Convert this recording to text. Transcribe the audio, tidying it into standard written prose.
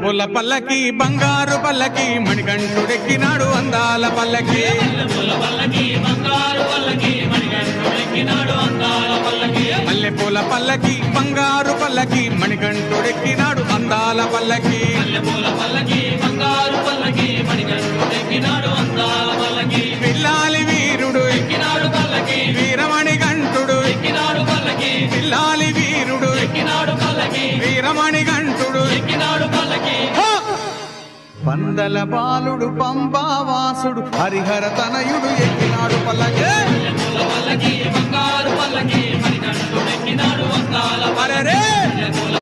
మల్లెపూల పల్లకి బంగారు పల్లకి మణికంఠుడెక్కినాడు అందాల పల్లకి మల్లెపూల పల్లకి బంగారు పల్లకి మణికంఠుడెక్కినాడు అందాల పల్లకి పిల్లాలి వీరుడు వీరమణికంఠుడు పిల్లాలి వీరుడు వీరమణికంఠుడు పందల బాలుడు పంబావాసుడు హరిహర తనయుడు ఎక్కినాడు పల్లకి అరెరే